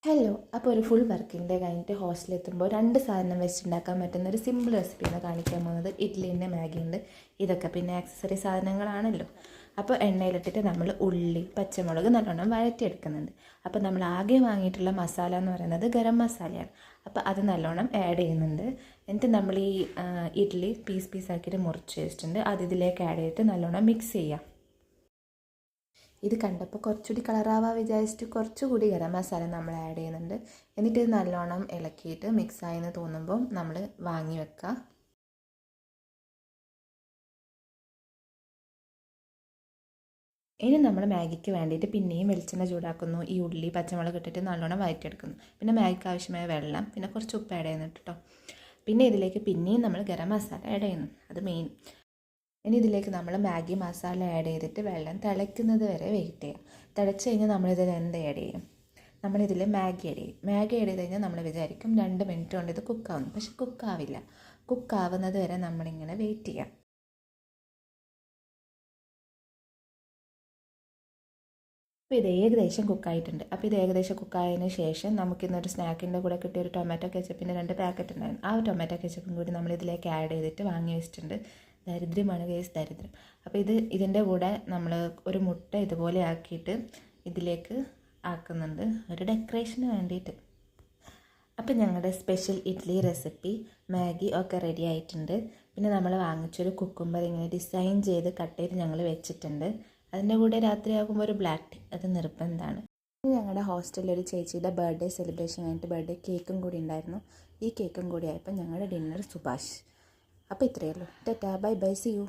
Hello. അപ്പോൾ ഒരു full working day കഴിഞ്ഞിട്ട് ഹോസ്റ്റലിലെത്തുമ്പോൾ രണ്ട് സാധനം വെച്ചുണ്ടാക്കാൻ പറ്റുന്ന ഒരു സിമ്പിൾ റെസിപ്പിയാണ് കാണിക്കാൻ പോകുന്നത്. ഇഡ്ഡലിൻ്റെ മാഗിയുണ്ട്. ഇതൊക്കെ പിന്നെ ആക്സസറി സാധനങ്ങളാണല്ലോ. അപ്പോൾ എണ്ണയിലിട്ടിട്ട് നമ്മൾ ഉള്ളി, പച്ചമുളക് നല്ലോണം വഴറ്റിയെടുക്കുന്നുണ്ട്. അപ്പോൾ നമ്മൾ ആകെ വാങ്ങിയിട്ടുള്ള മസാല എന്ന് പറയുന്നത് ഗരം മസാലയാണ്. അപ്പോൾ അത് നല്ലോണം ആഡ് ചെയ്യുന്നുണ്ട്. എന്നിട്ട് നമ്മൾ ഈ ഇഡ്ഡലി പീസാക്കിയിട്ട് മുറിച്ച് വെച്ചിട്ടുണ്ട്. അത് ഇതിലേക്ക് ആഡ് ചെയ്തിട്ട് നല്ലോണം മിക്സ് ചെയ്യാം. ഇത് കണ്ടപ്പോൾ കുറച്ചുകൂടി കളറാവാൻ വിചാരിച്ചിട്ട് കുറച്ചുകൂടി ഗരം മസാല നമ്മൾ ആഡ് ചെയ്യുന്നുണ്ട്. എന്നിട്ട് ഇത് നല്ലോണം ഇളക്കിയിട്ട് മിക്സായെന്ന് തോന്നുമ്പോൾ നമ്മൾ വാങ്ങി വെക്കുക. ഇനി നമ്മൾ മാഗിക്ക് വേണ്ടിയിട്ട് പിന്നെയും വെളിച്ചെണ്ണ ചൂടാക്കുന്നു. ഈ ഉള്ളി, പച്ചമുളക് ഇട്ടിട്ട് നല്ലോണം വഴറ്റിയെടുക്കുന്നു. പിന്നെ മാഗിക്ക് ആവശ്യമായ വെള്ളം, പിന്നെ കുറച്ച് ഉപ്പ് ആഡ് ചെയ്യുന്നുണ്ട് കേട്ടോ. പിന്നെ ഇതിലേക്ക് പിന്നെയും നമ്മൾ ഗരം മസാല ആഡ് ചെയ്യുന്നു. അത് മെയിൻ. ഇനി ഇതിലേക്ക് നമ്മൾ മാഗി മസാല ആഡ് ചെയ്തിട്ട് വെള്ളം തിളയ്ക്കുന്നത് വരെ വെയിറ്റ് ചെയ്യാം. തിളച്ച് കഴിഞ്ഞാൽ നമ്മളിതിൽ എന്ത് ആഡ് ചെയ്യും? നമ്മളിതിൽ മാഗി ആഡ് ചെയ്യും. മാഗി ആഡ് ചെയ്ത് കഴിഞ്ഞാൽ നമ്മൾ വിചാരിക്കും 2 മിനിറ്റ് കൊണ്ട് ഇത് കുക്കാവുന്നു. പക്ഷെ കുക്കാവില്ല. കുക്കാവുന്നത് വരെ നമ്മളിങ്ങനെ വെയിറ്റ് ചെയ്യാം. അപ്പോൾ ഇത് ഏകദേശം കുക്കായിട്ടുണ്ട്. അപ്പോൾ ഇത് ഏകദേശം കുക്കായതിന് ശേഷം നമുക്കിന്നൊരു സ്നാക്കിൻ്റെ കൂടെ കിട്ടിയ ഒരു ടൊമാറ്റോ കെച്ചപ്പിൻ്റെ 2 പാക്കറ്റ് ഉണ്ടായിരുന്നു. ആ ടൊമാറ്റോ കെച്ചപ്പും കൂടി നമ്മളിതിലേക്ക് ആഡ് ചെയ്തിട്ട് വാങ്ങി വെച്ചിട്ടുണ്ട്. ദരിദ്രമാണ് ഗൈസ്, ദരിദ്രം. അപ്പോൾ ഇതിൻ്റെ കൂടെ നമ്മൾ ഒരു മുട്ട ഇതുപോലെ ആക്കിയിട്ട് ഇതിലേക്ക് ആക്കുന്നുണ്ട്, ഒരു ഡെക്കറേഷന് വേണ്ടിയിട്ട്. അപ്പോൾ ഞങ്ങളുടെ സ്പെഷ്യൽ ഇഡ്ഡലി റെസിപ്പി മാഗി ഒക്കെ റെഡി ആയിട്ടുണ്ട്. പിന്നെ നമ്മൾ വാങ്ങിച്ചൊരു കുക്കുംബർ ഇങ്ങനെ ഡിസൈൻ ചെയ്ത് കട്ട് ചെയ്ത് ഞങ്ങൾ വെച്ചിട്ടുണ്ട്. അതിൻ്റെ കൂടെ രാത്രിയാകുമ്പോൾ ഒരു ബ്ലാക്ക് ടീ അത് നിർബന്ധമാണ്. ഞങ്ങളുടെ ഹോസ്റ്റലിൽ ഒരു ചേച്ചിയുടെ ബർത്ത്ഡേ സെലിബ്രേഷൻ കഴിഞ്ഞിട്ട് ബർത്ത്ഡേ കേക്കും കൂടി ഉണ്ടായിരുന്നു. ഈ കേക്കും കൂടി ആയപ്പോൾ ഞങ്ങളുടെ ഡിന്നർ സുഭാഷ്. അപ്പോൾ ഇത്രയേ ഉള്ളൂ. Tata, bye bye, see U.